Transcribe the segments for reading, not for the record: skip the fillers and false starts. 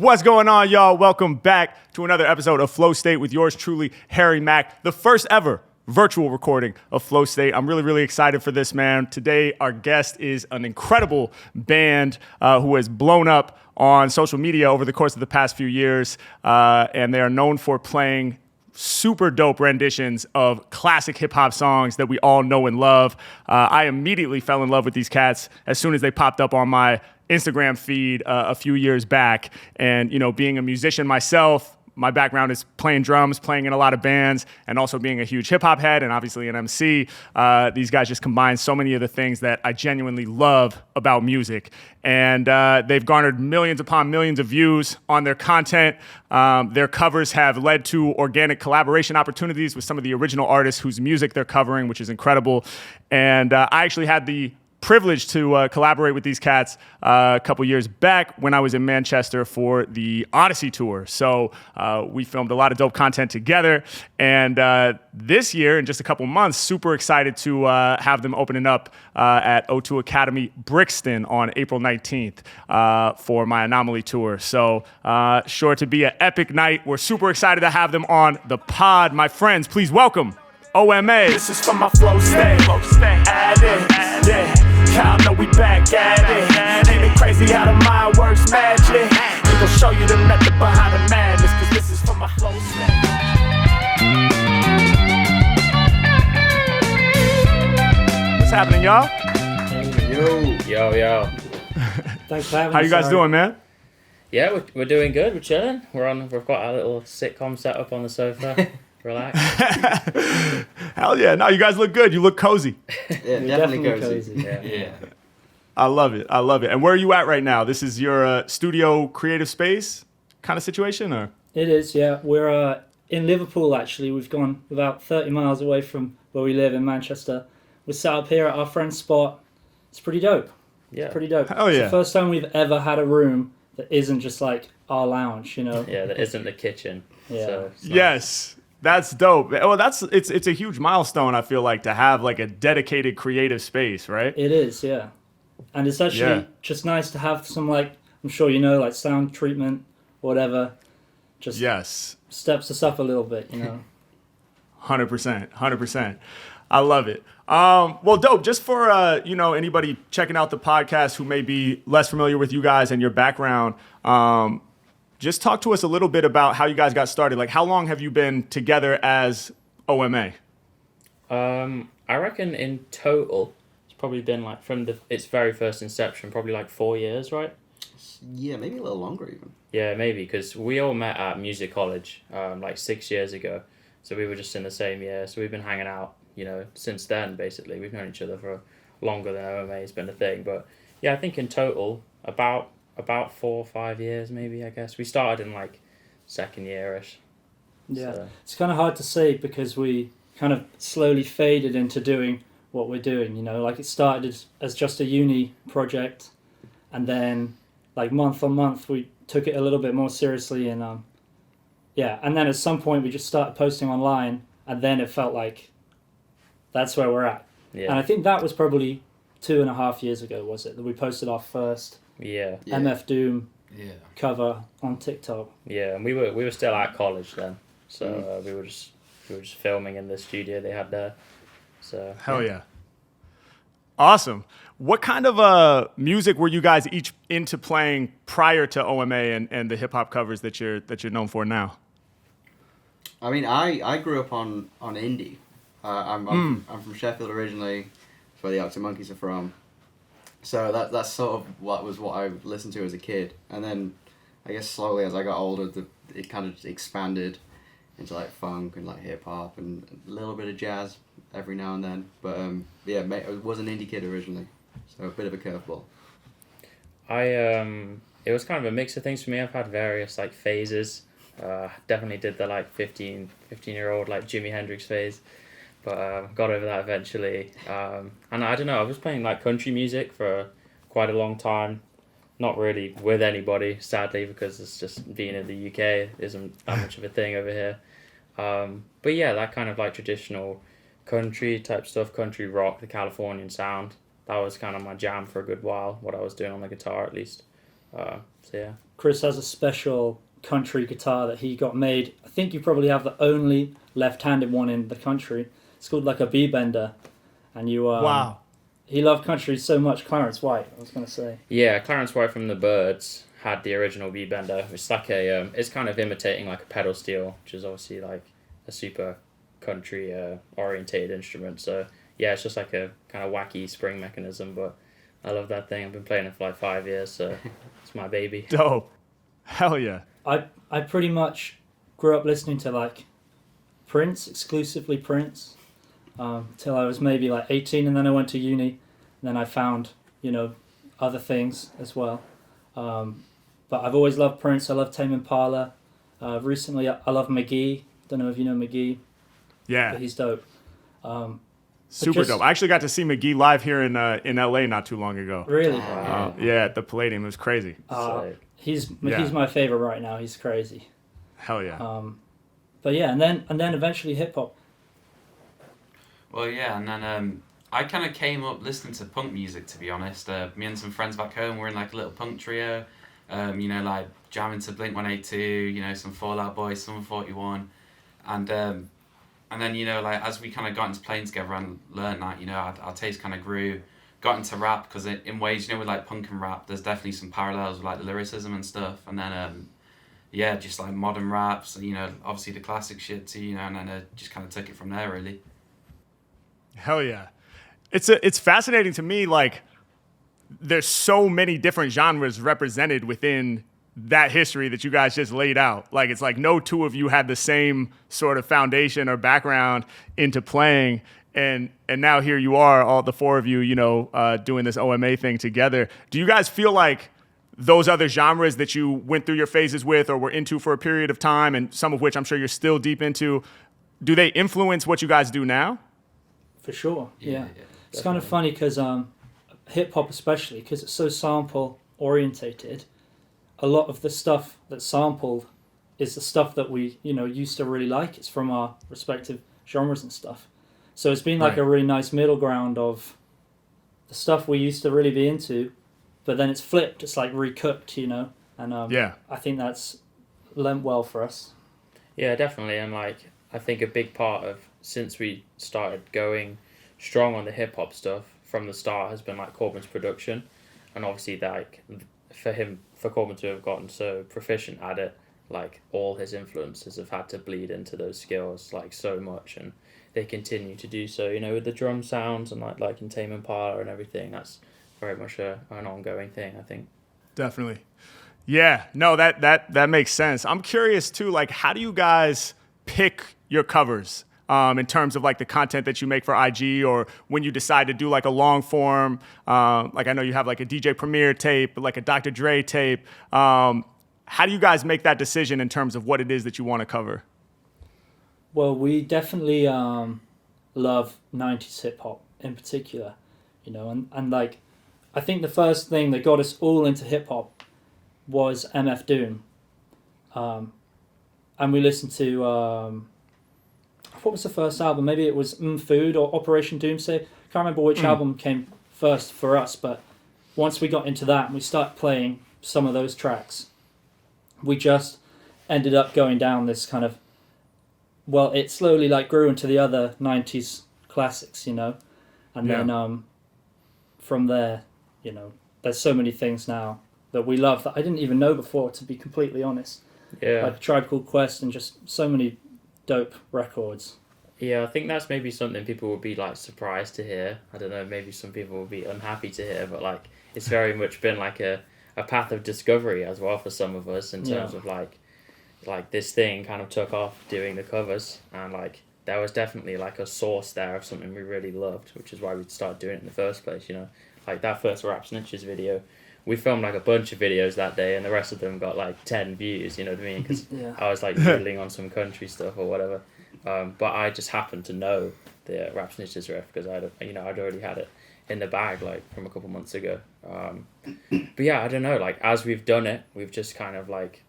What's going on, y'all? Welcome back to another episode of Flow State with yours truly, Harry Mack, the first ever virtual recording of Flow State. I'm really excited for this, man. Today, our guest is an incredible band who has blown up on social media over the course of the past few years, and they are known for playing super dope renditions of classic hip-hop songs that we all know and love. I immediately fell in love with these cats as soon as they popped up on my Instagram feed a few years back. And, you know, being a musician myself, my background is playing drums, playing in a lot of bands, and also being a huge hip-hop head and obviously an MC. These guys just combine so many of the things that I genuinely love about music. And they've garnered millions upon millions of views on their content. Their covers have led to organic collaboration opportunities with some of the original artists whose music they're covering, which is incredible. And I actually had the privilege to collaborate with these cats a couple years back when I was in Manchester for the Odyssey Tour. So we filmed a lot of dope content together. And this year, in just a couple months, super excited to have them opening up at O2 Academy Brixton on April 19th for my Anomaly Tour. So sure to be an epic night. We're super excited to have them on the pod. My friends, please welcome OMA. This is for my flow state. Add it, yeah. Y'all know we back at it. Ain't it crazy how the mind works magic? We gon' show you the method behind the madness, cause this is for my flow state. What's happening, y'all? Yo. Thanks for having How us. you guys doing, man? Yeah, we're doing good. We're chilling. We've got our little sitcom set up on the sofa. Relax. Hell yeah. No, you guys look good. You look cozy. Yeah, definitely cozy. Yeah. I love it. And where are you at right now? This is your studio creative space kind of situation, or? It is, yeah. We're in Liverpool, actually. We've gone about 30 miles away from where we live in Manchester. We're set up here at our friend's spot. It's pretty dope. Yeah. It's pretty dope. Hell It's yeah. the first time we've ever had a room that isn't just like our lounge, you know? Yeah, that isn't the kitchen. Yeah. So it's nice. Yes. That's dope. Well, it's a huge milestone, I feel like, to have like a dedicated creative space, right? It is, yeah. And it's actually just nice to have some, like, I'm sure you know, like sound treatment, whatever. Just Yes. steps us up a little bit, you know? 100%. I love it. Well, dope. Just for anybody checking out the podcast who may be less familiar with you guys and your background, just talk to us a little bit about how you guys got started. Like, how long have you been together as OMA? I reckon in total it's probably been like from its very first inception, probably like 4 years, right? Yeah, maybe a little longer even. Yeah, maybe, because we all met at music college like 6 years ago. So we were just in the same year. So we've been hanging out, you know, since then, basically. We've known each other for longer than OMA has been a thing. But yeah, I think in total, about 4 or 5 years, maybe, I guess. We started in like second year-ish. Yeah. So. It's kind of hard to say because we kind of slowly faded into doing what we're doing, you know? Like, it started as just a uni project, and then, like, month on month, we took it a little bit more seriously, and and then at some point we just started posting online, and then it felt like that's where we're at. Yeah. And I think that was probably 2.5 years ago, was it, that we posted our first Yeah. MF Doom cover on TikTok. Yeah, and we were still at college then, so we were just filming in the studio they had there. So Hell yeah. Awesome. What kind of music were you guys each into playing prior to OMA and the hip hop covers that you're known for now? I mean, I grew up on indie. I'm from Sheffield originally. That's where the Arctic Monkeys are from. So that's sort of what I listened to as a kid. And then I guess slowly as I got older, it kind of expanded into like funk and like hip hop and a little bit of jazz every now and then. But I was an indie kid originally, so a bit of a curveball. It was kind of a mix of things for me. I've had various like phases. Definitely did the like 15-year-old like Jimi Hendrix phase, but got over that eventually. And I don't know, I was playing like country music for quite a long time. Not really with anybody, sadly, because it's just being in the UK isn't that much of a thing over here. But yeah, that kind of like traditional country type stuff, country rock, the Californian sound. That was kind of my jam for a good while, what I was doing on the guitar at least. So yeah. Chris has a special country guitar that he got made. I think you probably have the only left-handed one in the country. It's called like a B-bender, and you Wow. He loved country so much. Clarence White, I was gonna say. Yeah, Clarence White from the Byrds had the original V-bender. It's like a it's kind of imitating like a pedal steel, which is obviously like a super country orientated instrument. So yeah, it's just like a kind of wacky spring mechanism, but I love that thing. I've been playing it for like 5 years, so it's my baby. Dope. Hell yeah. I pretty much grew up listening to like Prince, exclusively Prince, till I was maybe like 18, and then I went to uni, and then I found, other things as well. But I've always loved Prince. I love Tame Impala. Recently, I love McGee. Don't know if you know McGee. Yeah. But he's dope. Super dope. I actually got to see McGee live here in LA not too long ago. Really? Yeah, at the Palladium. It was crazy. He's my favorite right now. He's crazy. Hell yeah. But yeah, and then eventually hip hop. Well, yeah, and then I kind of came up listening to punk music, to be honest. Me and some friends back home were in like a little punk trio, like jamming to Blink-182, some Fall Out Boy, Sum 41, and then like as we kind of got into playing together and learned that our taste kind of grew, got into rap because in ways with like punk and rap, there's definitely some parallels with like the lyricism and stuff, and then just like modern raps, obviously the classic shit too, and then just kind of took it from there really. Hell yeah. It's fascinating to me, like, there's so many different genres represented within that history that you guys just laid out. Like, it's like no two of you had the same sort of foundation or background into playing, and now here you are, all the four of you, doing this OMA thing together. Do you guys feel like those other genres that you went through your phases with or were into for a period of time, and some of which I'm sure you're still deep into, do they influence what you guys do now? For sure, yeah. It's kind of funny because hip hop, especially because it's so sample orientated, a lot of the stuff that's sampled is the stuff that we used to really like. It's from our respective genres and stuff. So it's been like a really nice middle ground of the stuff we used to really be into, but then it's flipped. It's like recooked, and I think that's lent well for us. Yeah, definitely. And like I think a big part of since we started going strong on the hip hop stuff from the start has been like Corbin's production, and obviously like for Corbin to have gotten so proficient at it, like all his influences have had to bleed into those skills like so much, and they continue to do so. With the drum sounds and like in Tame Impala and everything, that's very much an ongoing thing, I think. Definitely. Yeah. No, that makes sense. I'm curious too. Like, how do you guys pick your covers? In terms of like the content that you make for IG, or when you decide to do like a long form, like I know you have like a DJ Premier tape, like a Dr. Dre tape. How do you guys make that decision in terms of what it is that you want to cover? Well, we definitely love 90s hip hop in particular, and like I think the first thing that got us all into hip hop was MF Doom, and we listened to. What was the first album? Maybe it was Food or Operation Doomsday. Can't remember which album came first for us, but once we got into that and we started playing some of those tracks, we just ended up going down this kind of, it slowly like grew into the other 90s classics, and then from there, there's so many things now that we love that I didn't even know before, to be completely honest. Yeah. Like Tribe Called Quest and just so many dope records. Yeah, I think that's maybe something people would be like surprised to hear. I don't know, maybe some people would be unhappy to hear, but like it's very much been like a path of discovery as well for some of us in terms of like this thing kind of took off doing the covers, and like there was definitely like a source there of something we really loved, which is why we started doing it in the first place, like that first Rapp Snitches video. We filmed like a bunch of videos that day, and the rest of them got like 10 views, you know what I mean? Because I was like doodling on some country stuff or whatever. But I just happened to know the Rapp Snitches riff because I'd already had it in the bag like from a couple months ago. But yeah, I don't know. Like as we've done it, we've just kind of like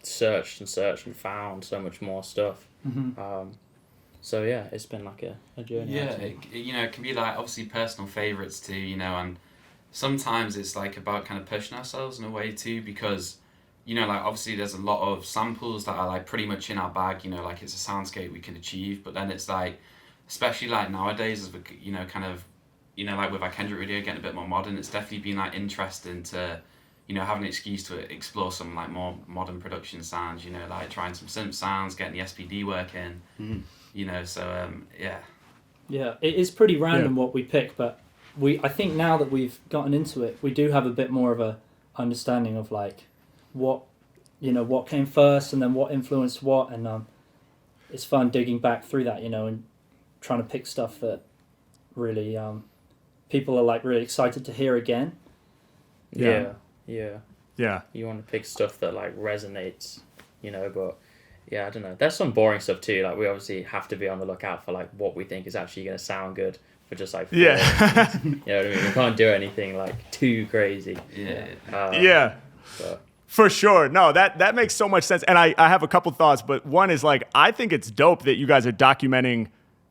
searched and found so much more stuff. Mm-hmm. So yeah, it's been like a journey. Yeah, it can be like obviously personal favorites too, and sometimes it's like about kind of pushing ourselves in a way too, because you know, like obviously there's a lot of samples that are like pretty much in our bag, you know, like it's a soundscape we can achieve, but then it's like, especially like nowadays, as we, you know, kind of, you know, like with our Kendrick video getting a bit more modern, it's definitely been like interesting to, you know, have an excuse to explore some like more modern production sounds, you know, like trying some synth sounds, getting the SPD working, you know, so yeah. Yeah, it is pretty random what we pick, but I think now that we've gotten into it, we do have a bit more of a understanding of like what came first and then what influenced what, and it's fun digging back through that, you know, and trying to pick stuff that really people are like really excited to hear again. Yeah. You want to pick stuff that like resonates, you know, but yeah, I don't know. There's some boring stuff too. Like we obviously have to be on the lookout for like what we think is actually going to sound good for just like 4 minutes. You know what I mean? We can't do anything like too crazy. Yeah. But For sure. No, that makes so much sense. And I have a couple thoughts, but one is like, I think it's dope that you guys are documenting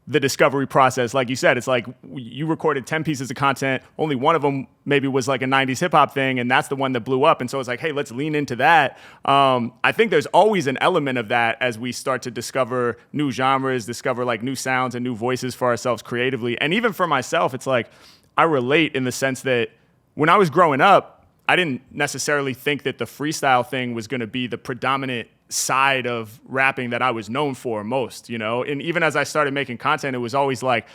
the discovery process. Like you said, it's like you recorded 10 pieces of content. Only one of them maybe was like a 90s hip hop thing. And that's the one that blew up. And so it's like, hey, let's lean into that. I think there's always an element of that as we start to discover new genres, discover like new sounds and new voices for ourselves creatively. And even for myself, it's like, I relate in the sense that when I was growing up, I didn't necessarily think that the freestyle thing was going to be the predominant side of rapping that I was known for most, you know? And even as I started making content, it was always like,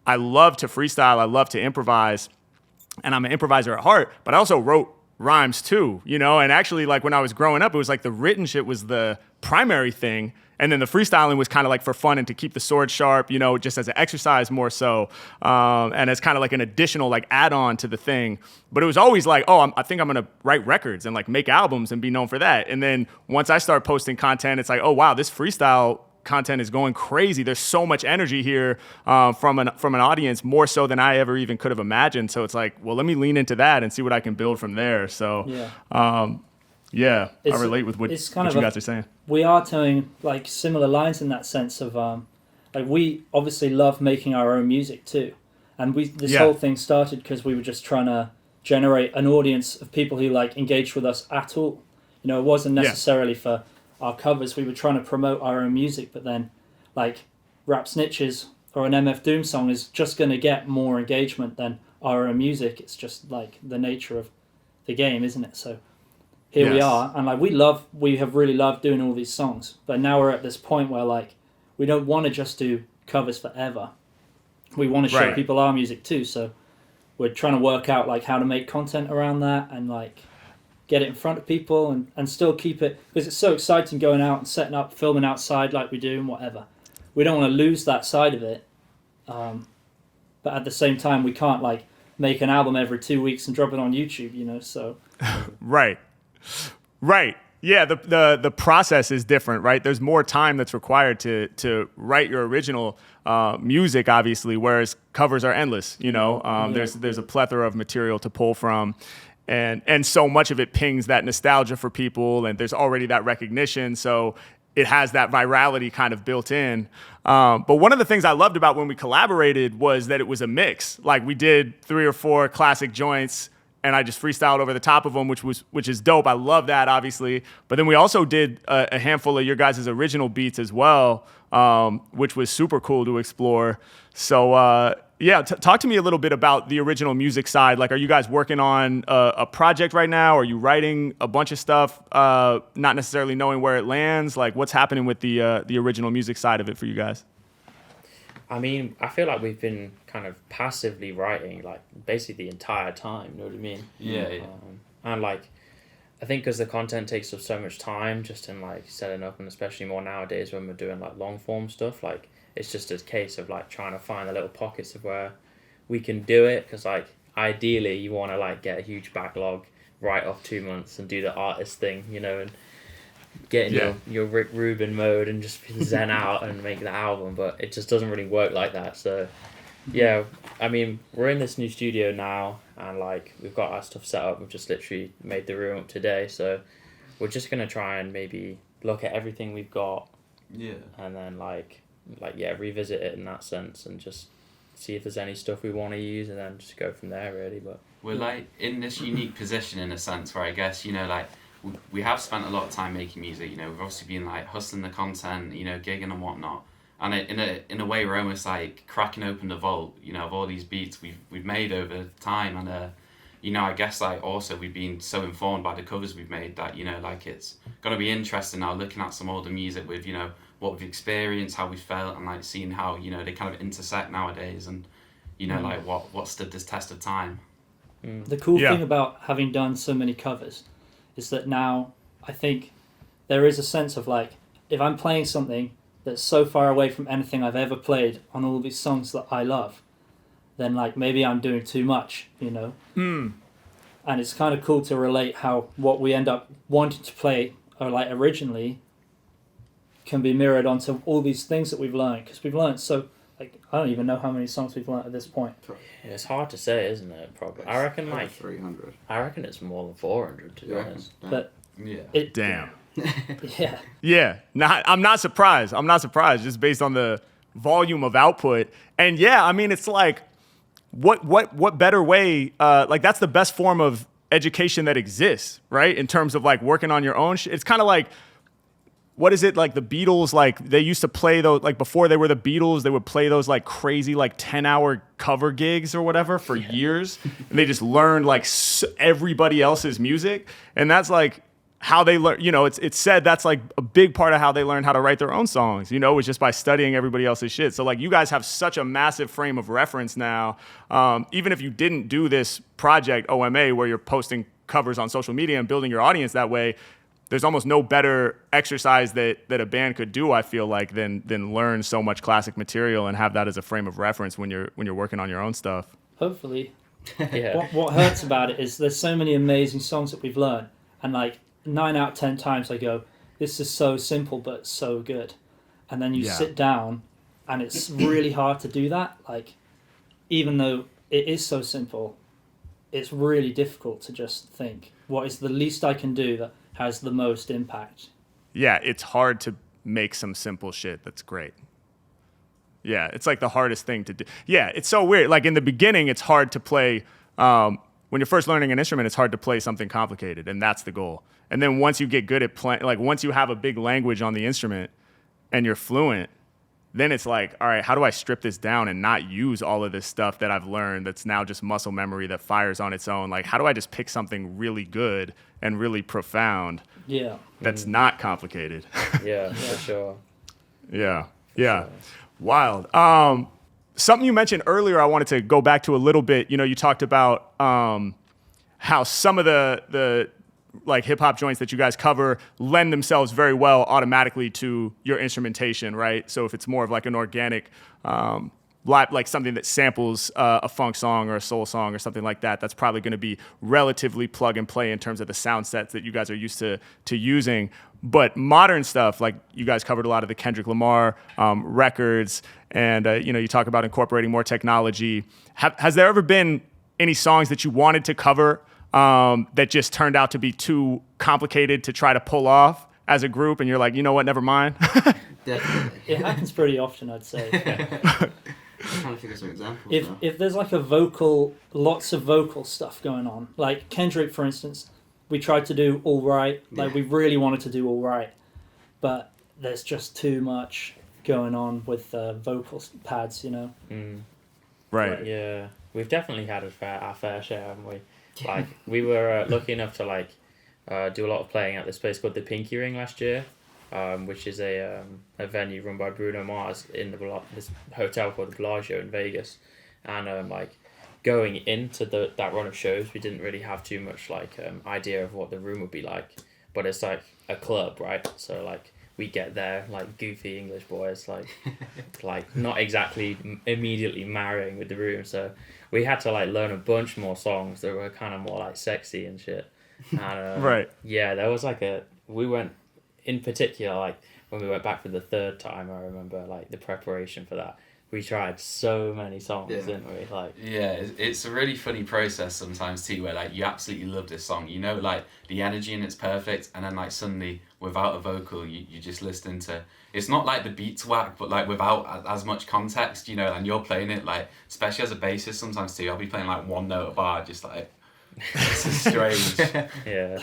I love to freestyle, I love to improvise, and I'm an improviser at heart, but I also wrote rhymes too, you know? And actually, like when I was growing up, it was like the written shit was the primary thing, and then the freestyling was kind of like for fun and to keep the sword sharp, you know, just as an exercise more so, and as kind of like an additional like add-on to the thing. But it was always like, oh, I think I'm gonna write records and like make albums and be known for that. And then once I start posting content, it's like, oh wow, this freestyle content is going crazy. There's so much energy here from an audience, more so than I ever even could have imagined. So it's like, well, let me lean into that and see what I can build from there. So I relate with what you guys are saying. We are towing like similar lines in that sense of like we obviously love making our own music too, and this whole thing started because we were just trying to generate an audience of people who like engaged with us at all. You know, it wasn't necessarily for our covers. We were trying to promote our own music, but then like Rapp Snitches or an MF Doom song is just going to get more engagement than our own music. It's just like the nature of the game, isn't it? So here we are, and like we have really loved doing all these songs, but now we're at this point where like we don't want to just do covers forever. We want to show people our music too, so we're trying to work out like how to make content around that and like get it in front of people and still keep it, because it's so exciting going out and setting up, filming outside like we do and whatever. We don't want to lose that side of it, but at the same time we can't like make an album every 2 weeks and drop it on YouTube, you know, so Right. Yeah, the process is different, right? There's more time that's required to write your original music, obviously, whereas covers are endless, you know? There's a plethora of material to pull from, and so much of it pings that nostalgia for people, and there's already that recognition, so it has that virality kind of built in. But one of the things I loved about when we collaborated was that it was a mix. Like we did 3 or 4 classic joints, and I just freestyled over the top of them, which is dope. I love that, obviously. But then we also did a handful of your guys' original beats as well, which was super cool to explore. So talk to me a little bit about the original music side. Like, are you guys working on a project right now? Are you writing a bunch of stuff, not necessarily knowing where it lands? Like, what's happening with the original music side of it for you guys? I mean, I feel like we've been kind of passively writing, like, basically the entire time, you know what I mean? Yeah. And, like, I think because the content takes up so much time just in, like, setting up, and especially more nowadays when we're doing, like, long-form stuff, like, it's just a case of, like, trying to find the little pockets of where we can do it, because, like, ideally you want to, like, get a huge backlog, write off 2 months and do the artist thing, you know, and get in your Rick Rubin mode and just zen out and make the album, but it just doesn't really work like that. So yeah, I mean, we're in this new studio now, and like we've got our stuff set up. We've just literally made the room up today, so we're just gonna try and maybe look at everything we've got, and then like revisit it in that sense, and just see if there's any stuff we want to use, and then just go from there really. But we're like in this unique position in a sense where I guess, you know, like we have spent a lot of time making music. You know, we've obviously been like hustling the content, you know, gigging and whatnot. And in a way, we're almost like cracking open the vault, you know, of all these beats we've made over time. And you know, I guess like also we've been so informed by the covers we've made that, you know, like it's gonna be interesting now looking at some older music with, you know, what we've experienced, how we felt, and like seeing how, you know, they kind of intersect nowadays, and you know, like what stood this test of time. The cool thing about having done so many covers is that now I think there is a sense of like, if I'm playing something that's so far away from anything I've ever played on all these songs that I love, then like maybe I'm doing too much, you know. And it's kind of cool to relate how what we end up wanting to play or like originally can be mirrored onto all these things that we've learned, because we've learned so, like, I don't even know how many songs we've learned at this point. Yeah, it's hard to say, isn't it? Probably. I reckon like 300. I reckon it's more than 400 to be honest. But Yeah. Damn. Yeah. Yeah, I'm not surprised. I'm not surprised just based on the volume of output. And yeah, I mean, it's like, what better way? Like that's the best form of education that exists, right? In terms of like working on your own shit. It's kind of like, what is it, like the Beatles, like they used to play those, like before they were the Beatles, they would play those like crazy like 10-hour cover gigs or whatever for years. And they just learned like everybody else's music. And that's like how they learn, you know, it's said that's like a big part of how they learned how to write their own songs, you know, was just by studying everybody else's shit. So like you guys have such a massive frame of reference now. Even if you didn't do this project OMA where you're posting covers on social media and building your audience that way, there's almost no better exercise that a band could do, I feel like, than learn so much classic material and have that as a frame of reference when you're working on your own stuff. Hopefully. Yeah. What hurts about it is there's so many amazing songs that we've learned, and like 9 out of 10 times I go, this is so simple but so good. And then you sit down and it's really hard to do that. Like, even though it is so simple, it's really difficult to just think, what is the least I can do that has the most impact? Yeah, it's hard to make some simple shit that's great. Yeah, it's like the hardest thing to do. Yeah, it's so weird. Like in the beginning, it's hard to play. When you're first learning an instrument, it's hard to play something complicated, and that's the goal. And then once you get good at playing, like once you have a big language on the instrument and you're fluent, then it's like, all right, how do I strip this down and not use all of this stuff that I've learned that's now just muscle memory that fires on its own? Like, how do I just pick something really good and really profound that's not complicated? Yeah, for sure. Yeah. Wild. Something you mentioned earlier I wanted to go back to a little bit. You know, you talked about how some of the like hip hop joints that you guys cover lend themselves very well automatically to your instrumentation, right? So if it's more of like an organic, like something that samples a funk song or a soul song or something like that, that's probably going to be relatively plug and play in terms of the sound sets that you guys are used to using. But modern stuff, like you guys covered a lot of the Kendrick Lamar records, and you know, you talk about incorporating more technology. Has there ever been any songs that you wanted to cover that just turned out to be too complicated to try to pull off as a group, and you're like, you know what, never mind? Definitely. it happens pretty often, I'd say. I'm trying to figure some examples. If there's like lots of vocal stuff going on, like Kendrick, for instance, we tried to do All Right, like we really wanted to do All Right, but there's just too much going on with vocal pads, you know. Right. Yeah, we've definitely had our fair share, haven't we? Like we were lucky enough to like do a lot of playing at this place called the Pinky Ring last year, which is a venue run by Bruno Mars in this hotel called the Bellagio in Vegas, and like going into that run of shows, we didn't really have too much like idea of what the room would be like, but it's like a club, right? So like we get there like goofy English boys, like not exactly immediately marrying with the room, so we had to like learn a bunch more songs that were kind of more like sexy and shit. And, right. Yeah, there was like we went in particular, like when we went back for the third time, I remember like the preparation for that. We tried so many songs, didn't we? Like, yeah, it's a really funny process sometimes too, where like you absolutely love this song, you know, like the energy and it's perfect, and then like suddenly without a vocal, you just listen to. It's not like the beat's whack, but like without as much context, you know, and you're playing it like, especially as a bassist sometimes too. I'll be playing like one note a bar, just like this is strange. yeah.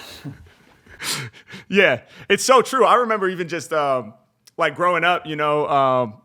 Yeah, it's so true. I remember even just like growing up,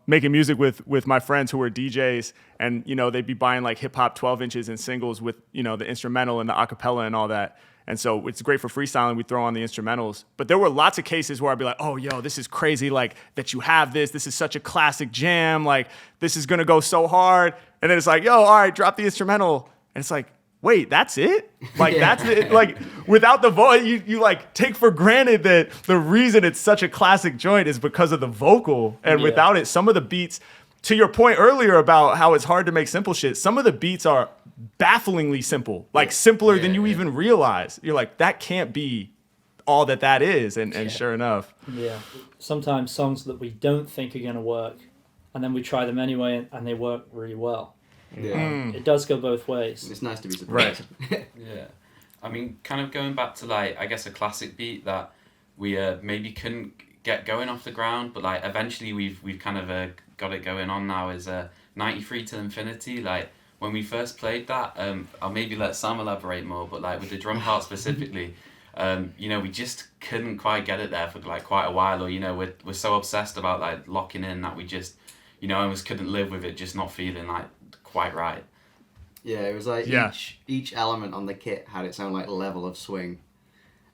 making music with my friends who were DJs, and they'd be buying like hip hop 12 inches and singles with the instrumental and the acapella and all that. And so it's great for freestyling. We throw on the instrumentals. But there were lots of cases where I'd be like, oh, yo, this is crazy, like, that you have this. This is such a classic jam. Like, this is going to go so hard. And then it's like, yo, all right, drop the instrumental. And it's like, wait, that's it? Like, that's it? Like, without the vocal, you like, take for granted that the reason it's such a classic joint is because of the vocal. And without it, some of the beats, to your point earlier about how it's hard to make simple shit, some of the beats are bafflingly simple, like simpler than you even realize. You're like, that can't be all that is. And sure enough. Yeah. Sometimes songs that we don't think are going to work, and then we try them anyway, and they work really well. Yeah. It does go both ways. It's nice to be surprised. Right. Yeah. I mean, kind of going back to, like, I guess a classic beat that we maybe couldn't get going off the ground, but, like, eventually we've kind of got it going on now is 93 to Infinity. Like, when we first played that, I'll maybe let Sam elaborate more, but, like, with the drum part specifically, we just couldn't quite get it there for, like, quite a while, or, we're so obsessed about, like, locking in that we just, almost couldn't live with it just not feeling, like, quite right. Yeah, it was like each element on the kit had its own like level of swing,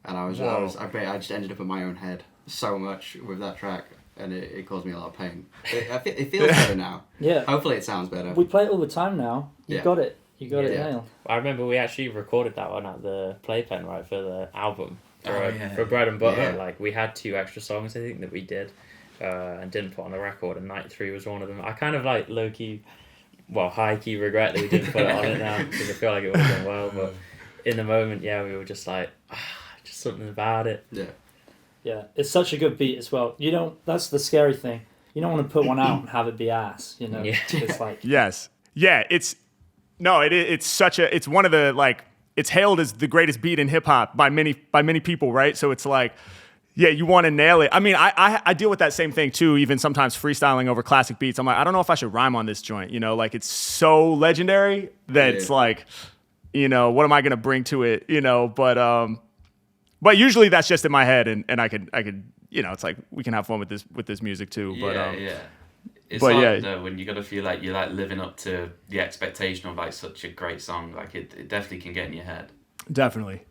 and I just ended up in my own head so much with that track, and it caused me a lot of pain. It feels better now. Yeah. Hopefully it sounds better. We play it all the time now. You got it. You got it nailed. I remember we actually recorded that one at the Playpen, right, for the album. For Bread and Butter. Yeah. Like, we had 2 extra songs, I think, that we did and didn't put on the record, and 93 was one of them. I kind of, like, low-key, high-key regret that we didn't put it on it now, because I feel like it would have done well, but in the moment, we were just like, just something about it. Yeah. Yeah, it's such a good beat as well. That's the scary thing. You don't want to put one out and have it be ass, Yeah. It's like... Yes. Yeah, it's one of the, like, it's hailed as the greatest beat in hip hop by many people, right? So it's like, yeah, you want to nail it. I mean, I deal with that same thing too, even sometimes freestyling over classic beats. I'm like, I don't know if I should rhyme on this joint, like, it's so legendary that it's like, what am I going to bring to it, but usually that's just in my head, and I could, it's like, we can have fun with this music too. It's hard though when you got to feel like you're like living up to the expectation of like such a great song. Like it definitely can get in your head. Definitely.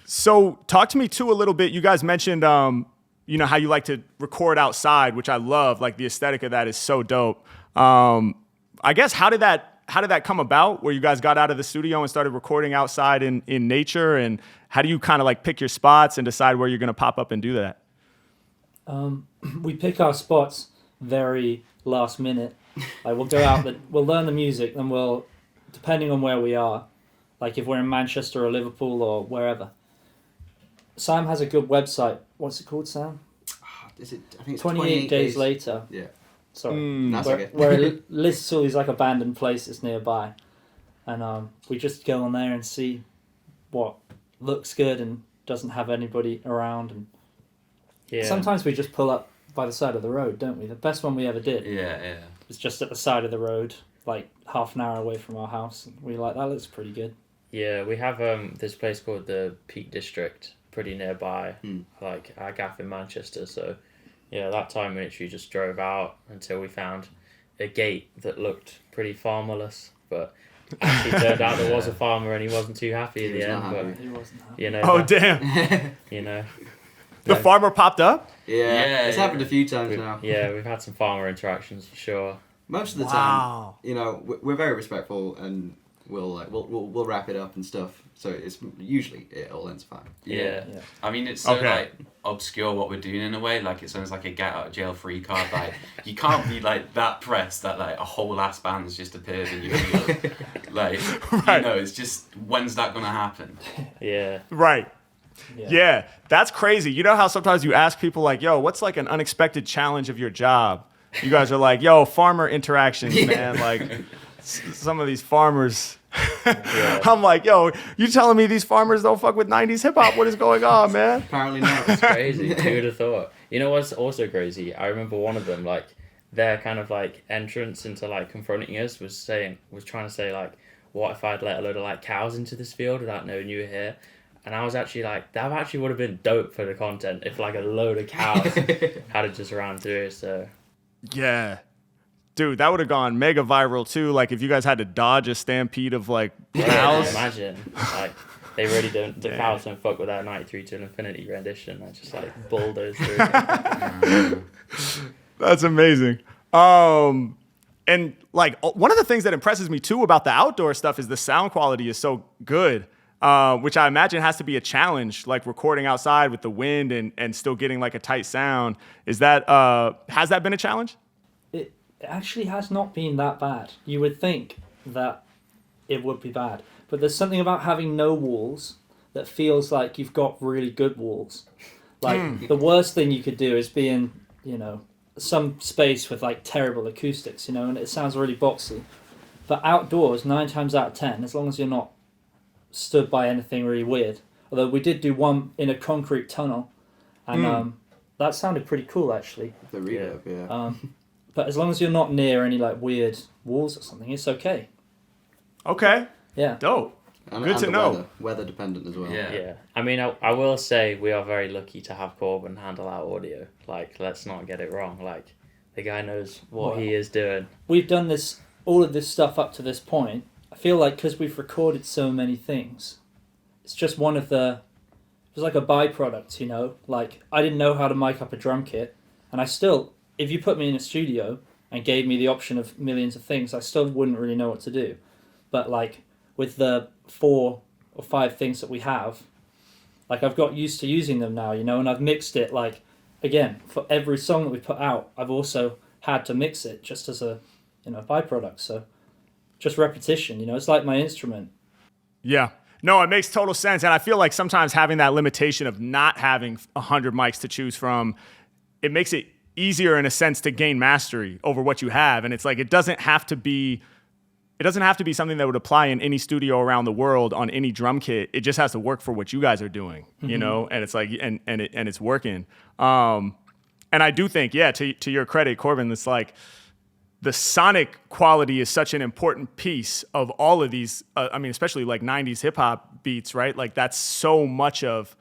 So talk to me too a little bit. You guys mentioned, how you like to record outside, which I love. Like the aesthetic of that is so dope. I guess how did that come about? Where you guys got out of the studio and started recording outside in nature, and how do you kind of like pick your spots and decide where you're going to pop up and do that? We pick our spots very last minute. Like we'll go out, we'll learn the music, and we'll, depending on where we are, like if we're in Manchester or Liverpool or wherever. Sam has a good website. What's it called, Sam? I think it's 28 days later. Yeah. Sorry. That's where, okay. where it lists all these like abandoned places nearby, and we just go on there and see what looks good and doesn't have anybody around, and sometimes we just pull up by the side of the road, don't we? The best one we ever did was just at the side of the road, like half an hour away from our house, and we were like, that looks pretty good. Yeah, we have this place called the Peak District pretty nearby, like our gaff in Manchester, so that time we literally just drove out until we found a gate that looked pretty farmerless, but actually turned out there was a farmer and he wasn't too happy in the end. But He wasn't happy. Damn. The farmer popped up? Yeah, it's happened a few times now. Yeah, we've had some farmer interactions for sure. Most of the time, we're very respectful, and we'll wrap it up and stuff. So it's usually it all ends fine. Yeah. I mean, it's so like obscure what we're doing in a way. Like it's almost like a get out of jail free card. Like you can't be like that pressed that like a whole ass band's just appeared in your video. Like it's just, when's that gonna happen? Yeah. Right. Yeah, that's crazy. You know how sometimes you ask people like, yo, what's like an unexpected challenge of your job? You guys are like, yo, farmer interactions, man. Like some of these farmers. I'm like, yo, you telling me these farmers don't fuck with 90s hip hop? What is going on, man? Apparently not. It's crazy. Who would have thought? You know what's also crazy? I remember one of them, like, their kind of like entrance into like confronting us was trying to say like, what if I'd let a load of like cows into this field without knowing you were here? And I was actually like, that actually would have been dope for the content if like a load of cows had just ran through. So Yeah. Dude, that would have gone mega viral too. Like if you guys had to dodge a stampede of like cows. Imagine. Like they really don't, the cows don't fuck with that 93 to Infinity rendition. I just like bulldoze through. That's amazing. And like one of the things that impresses me too about the outdoor stuff is the sound quality is so good, which I imagine has to be a challenge, like recording outside with the wind and still getting like a tight sound. Is that has that been a challenge? It actually has not been that bad. You would think that it would be bad, but there's something about having no walls that feels like you've got really good walls. Like the worst thing you could do is be in, you know, some space with like terrible acoustics, you know, and it sounds really boxy. But outdoors, 9 times out of 10, as long as you're not stood by anything really weird. Although we did do one in a concrete tunnel, and that sounded pretty cool actually. The reverb, yeah. But as long as you're not near any like weird walls or something, it's okay. Okay. Yeah. Dope. Good to the know. Weather dependent as well. Yeah. I mean, I will say we are very lucky to have Corbin handle our audio. Like, let's not get it wrong. Like, the guy knows what he is doing. We've done all of this stuff up to this point. I feel like because we've recorded so many things, it's just one of the... It was like a byproduct, you know? Like, I didn't know how to mic up a drum kit, and I still... If you put me in a studio and gave me the option of millions of things, I still wouldn't really know what to do. But, like, with the 4 or 5 things that we have, like, I've got used to using them now, you know? And I've mixed it, like, again, for every song that we put out, I've also had to mix it just as a, you know, byproduct. So, just repetition, you know? It's like my instrument. Yeah. No, it makes total sense. And I feel like sometimes having that limitation of not having 100 mics to choose from, it makes it easier in a sense to gain mastery over what you have. And it's like, it doesn't have to be something that would apply in any studio around the world on any drum kit. It just has to work for what you guys are doing, you know? And it's like, and it's working. And I do think, yeah, to your credit, Corbin, it's like the sonic quality is such an important piece of all of these, I mean, especially like 90s hip hop beats, right? Like that's so much of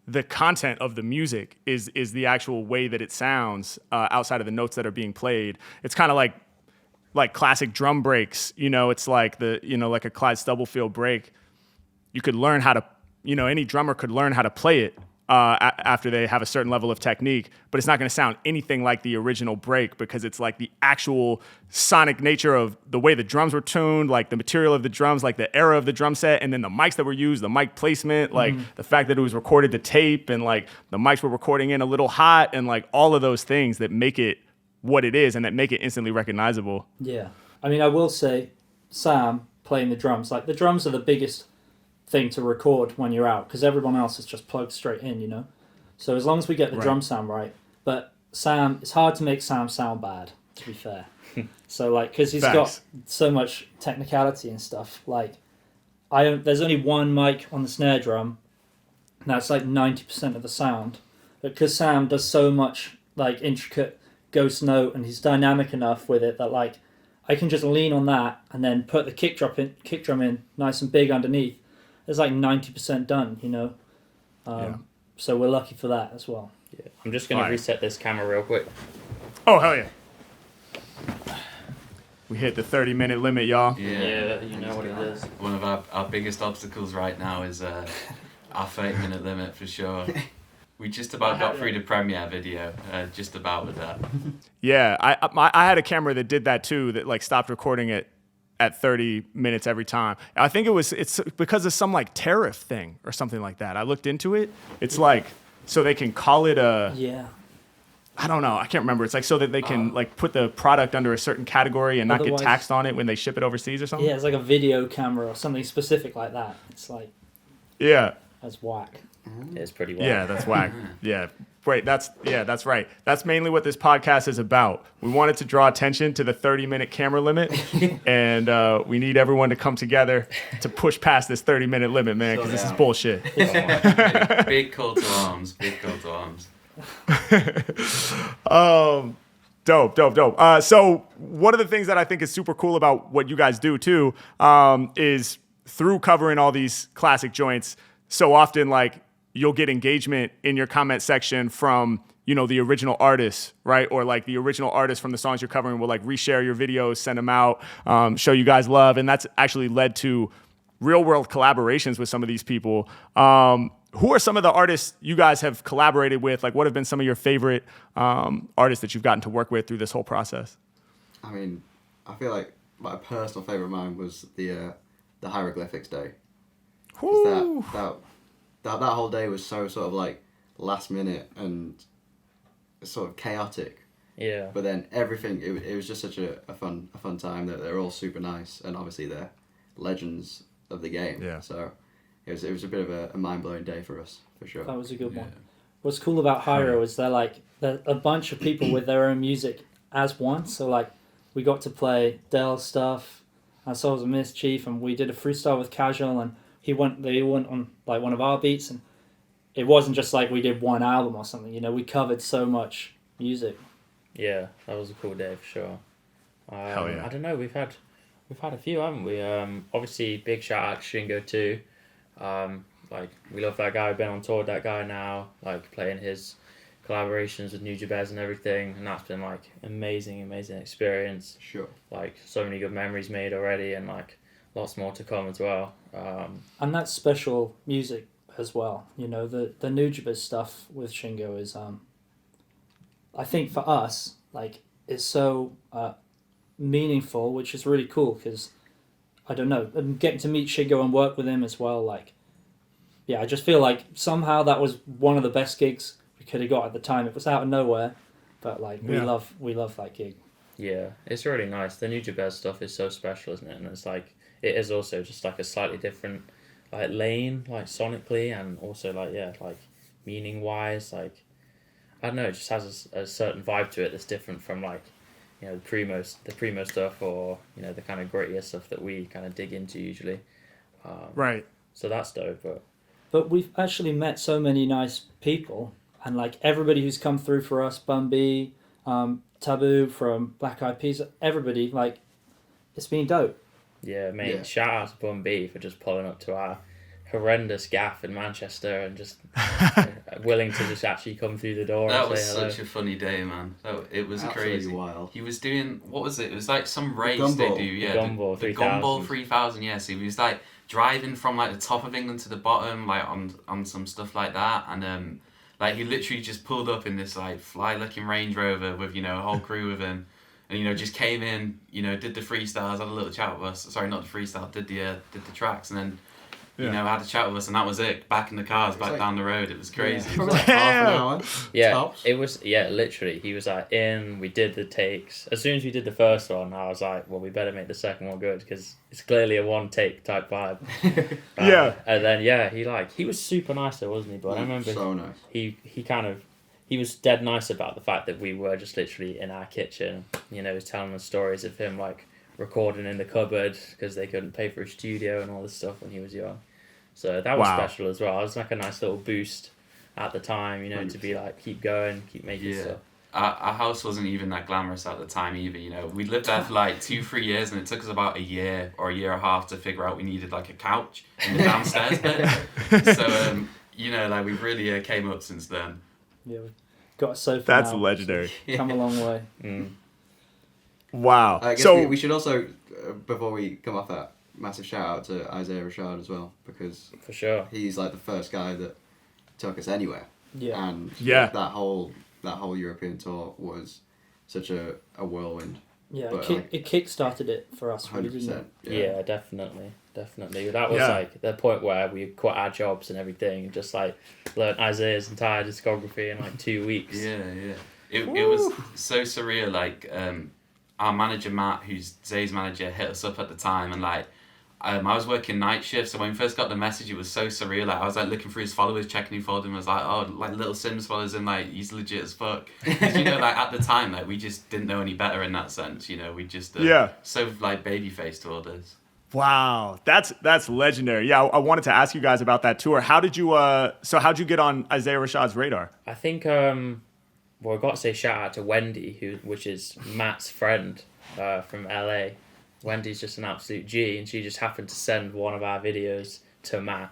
the content of the music is the actual way that it sounds outside of the notes that are being played. It's kind of like classic drum breaks, you know, it's like like a Clyde Stubblefield break. You could learn how to, you know, any drummer could learn how to play it after they have a certain level of technique, but it's not going to sound anything like the original break because it's like the actual sonic nature of the way the drums were tuned, like the material of the drums, like the era of the drum set, and then the mics that were used, the mic placement, like the fact that it was recorded to tape and like the mics were recording in a little hot and like all of those things that make it what it is and that make it instantly recognizable. Yeah. I mean, I will say, Sam playing the drums, like the drums are the biggest thing to record when you're out because everyone else is just plugged straight in, you know? So as long as we get the drum sound right, but Sam, it's hard to make Sam sound bad, to be fair. So like, because he's got so much technicality and stuff, like there's only one mic on the snare drum, and that's like 90% of the sound, but because Sam does so much like intricate ghost note and he's dynamic enough with it that like I can just lean on that and then put the kick drum in nice and big underneath. It's like 90% done, you know? So we're lucky for that as well. Yeah. I'm just going to reset this camera real quick. Oh, hell yeah. We hit the 30-minute limit, y'all. Yeah, you know what it is. One of our biggest obstacles right now is our 30-minute limit for sure. We just about got through the premiere video, just about with that. Yeah, I had a camera that did that too, that like stopped recording it at 30 minutes every time. I think it's because of some like tariff thing or something like that. I looked into it. It's like, so they can call it I don't know. I can't remember. It's like so that they can like put the product under a certain category and not get taxed on it when they ship it overseas or something. Yeah, it's like a video camera or something specific like that. It's like, yeah, that's whack. It's pretty wild. Yeah, that's whack. Yeah. Wait, that's right. That's mainly what this podcast is about. We wanted to draw attention to the 30-minute camera limit, and we need everyone to come together to push past this 30-minute limit, man, because this is bullshit. Big call to arms. Big call to arms. Dope. So one of the things that I think is super cool about what you guys do too is through covering all these classic joints, so often like you'll get engagement in your comment section from, you know, the original artists, right? Or like the original artists from the songs you're covering will like reshare your videos, send them out, show you guys love. And that's actually led to real world collaborations with some of these people. Who are some of the artists you guys have collaborated with? Like what have been some of your favorite artists that you've gotten to work with through this whole process? I mean, I feel like my personal favorite of mine was the hieroglyphics day. 'Cause that whole day was so sort of like last minute and sort of chaotic. Yeah. But then everything, it was just such a fun time. They're all super nice, and obviously they're legends of the game. Yeah. So it was a bit of a mind blowing day for us, for sure. That was a good one. What's cool about Hyro is they're a bunch of people with their own music as one. So like we got to play Dell's stuff, and Souls of Mischief, and we did a freestyle with Casual, and they went on like one of our beats, and it wasn't just like we did one album or something. You know, we covered so much music. Yeah, that was a cool day for sure. Hell yeah. I don't know, we've had a few, haven't we? Obviously, big shout out to Shingo too. Like we love that guy. We've been on tour with that guy now, like playing his collaborations with New Jabez and everything, and that's been like amazing experience. Sure. Like so many good memories made already, and like lots more to come as well. And that's special music as well. You know, the Nujabes stuff with Shingo is, I think for us, like, it's so meaningful, which is really cool because, I don't know, getting to meet Shingo and work with him as well, like, yeah, I just feel like somehow that was one of the best gigs we could have got at the time. It was out of nowhere, but like, we love that gig. Yeah, it's really nice. The New Jabez stuff is so special, isn't it? And it's like, it is also just like a slightly different like lane, like sonically, and also like like meaning wise, like I don't know, it just has a certain vibe to it that's different from like, you know, the primo stuff, or you know, the kind of grittier stuff that we kind of dig into usually. Right. So that's dope. But we've actually met so many nice people, and like everybody who's come through for us, Bun B, Taboo from Black Eyed Peas, everybody, like, it's been dope. Yeah, mate. Yeah. Shout out to Bun B for just pulling up to our horrendous gaff in Manchester and just willing to just actually come through the door. That and was say hello. such a funny day, man. It was Absolutely crazy. wild. He was doing, what was it? It was like some race Gumball. they do. Yeah, The Gumball the 3000. Gumball 3000. Yeah, so he was like driving from like the top of England to the bottom, like on some stuff like that, and like he literally just pulled up in this like fly-looking Range Rover with, you know, a whole crew with him. And, you know, just came in, you know, did the freestyles, had a little chat with us. Sorry, not the freestyle, did the tracks, and then, you know, had a chat with us, and that was it. Back in the cars, back like- down the road. It was crazy. Probably like half an hour. Yeah, Tops. it was, literally. He was like we did the takes. As soon as we did the first one, I was like, well, we better make the second one good because it's clearly a one take type vibe. Yeah. And then, he was super nice though, wasn't he? But I remember So nice. he was dead nice about the fact that we were just literally in our kitchen, you know, telling us stories of him like recording in the cupboard because they couldn't pay for a studio and all this stuff when he was young. So that was special as well. It was like a nice little boost at the time, you know, 100%. to be like, keep going, keep making stuff. Our house wasn't even that glamorous at the time either, you know. We lived there for like 2-3 years, and it took us about a year or a year and a half to figure out we needed like a couch in the downstairs bit. So, you know, like we've really came up since then. Yeah, we've got a sofa. That's now. legendary. Come a long way. Wow. I guess So we should also, before we come off that, massive shout out to Isaiah Rashad as well, because For sure. he's like the first guy that took us anywhere. Yeah. And Yeah. that whole European tour was such a whirlwind. Yeah, But, it kick-started it for us, really, 100%. didn't it? Yeah, definitely. That was Yeah. like the point where we quit our jobs and everything and just like learned Isaiah's entire discography in like 2 weeks. Yeah. It was so surreal. Like, our manager, Matt, who's Zay's manager, hit us up at the time, and like, I was working night shift, so when we first got the message, it was so surreal. Like, I was like looking through his followers, checking who followed him. I was like, oh, like Little Sims follows him, like he's legit as fuck. 'Cause, you know, like at the time, like we just didn't know any better in that sense. You know, we just so like baby faced toward us. wow, that's legendary. Yeah, I wanted to ask you guys about that tour. How'd you get on Isaiah Rashad's radar? I think well, I've got to say shout out to Wendy, which is Matt's friend from LA. Wendy's just an absolute G, and she just happened to send one of our videos to Matt.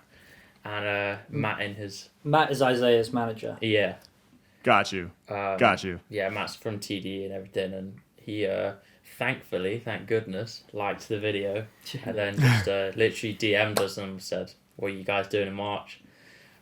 and Matt in his Matt is Isaiah's manager. yeah. Got you. Got you. Yeah, Matt's from TD and everything, and he thankfully, thank goodness, liked the video, and then just literally DM'd us and said, "What are you guys doing in March?"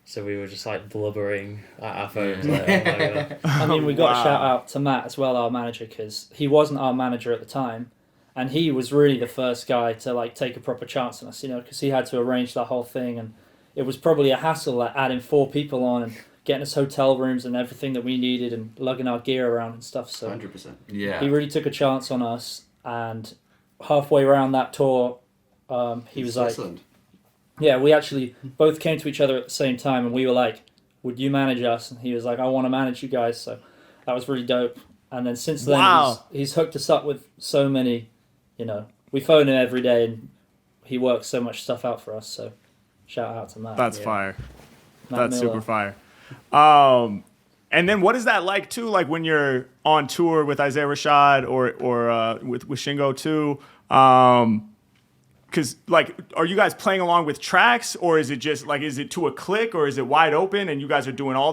So we were just like blubbering at our phones. Like, oh my God. I mean, we got Wow. a shout out to Matt as well, our manager, because he wasn't our manager at the time, and he was really the first guy to like take a proper chance on us, because he had to arrange that whole thing, and it was probably a hassle, like adding 4 people on and getting us hotel rooms and everything that we needed and lugging our gear around and stuff. So 100%. Yeah. he really took a chance on us, and halfway around that tour, he was like, Switzerland. yeah, we actually both came to each other at the same time, and we were like, would you manage us? And he was like, I want to manage you guys. So that was really dope. And then since then, Wow. he's hooked us up with so many, we phone him every day, and he works so much stuff out for us. So shout out to Matt. That's Yeah. fire. Matt That's Miller. super fire. And then what is that like too? Like when you're on tour with Isaiah Rashad or with Shingo too? Because like, are you guys playing along with tracks, or is it just like, is it to a click, or is it wide open and you guys are doing all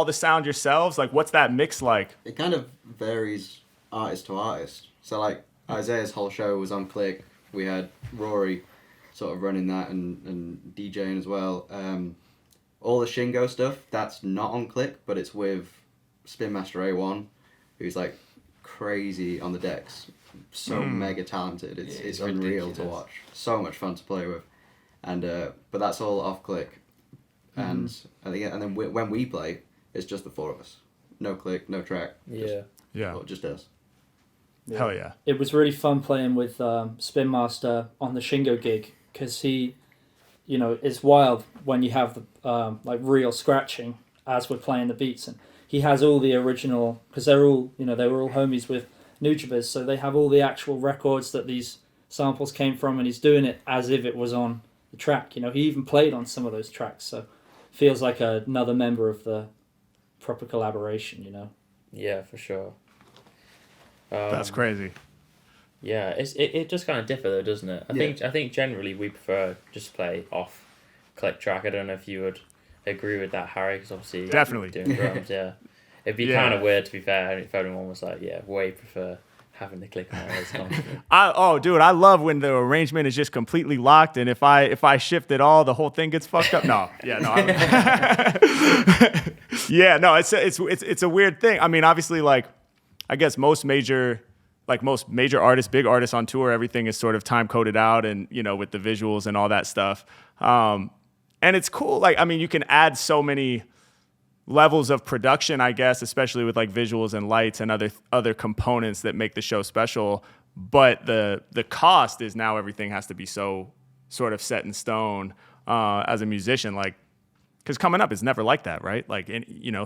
the sound yourselves? Like, what's that mix like? It kind of varies artist to artist. So like Isaiah's whole show was on click. We had Rory sort of running that and DJing as well. All the Shingo stuff, that's not on click, but it's with Spin Master A1, who's like crazy on the decks. So mega talented. It's Yeah, it's unreal ridiculous. to watch. So much fun to play with. And but that's all off click. And then when we play, it's just the 4 of us. No click, no track. Yeah. Yeah. Well, just us. Hell yeah. It was really fun playing with Spin Master on the Shingo gig, because he, it's wild when you have the like real scratching as we're playing the beats, and he has all the original, because they're all they were all homies with Nujabes, so they have all the actual records that these samples came from, and he's doing it as if it was on the track. He even played on some of those tracks, so feels like another member of the proper collaboration. Yeah, for sure. That's crazy. Yeah, it just kind of differ though, doesn't it? I think generally we prefer just play off click track. I don't know if you would agree with that, Harry, because obviously Definitely. doing drums. Yeah, it'd be Yeah. kind of weird to be fair if everyone was like, yeah, way prefer having the click on all this constantly. Dude, I love when the arrangement is just completely locked, and if I shift it all, the whole thing gets fucked up. No, yeah, no, yeah, no, it's a weird thing. I mean, obviously, like, I guess most major artists, big artists on tour, everything is sort of time coded out, and with the visuals and all that stuff. And it's cool. Like, I mean, you can add so many levels of production, I guess, especially with like visuals and lights and other components that make the show special. But the cost is now everything has to be so sort of set in stone as a musician, like, because coming up it's never like that, right? Like,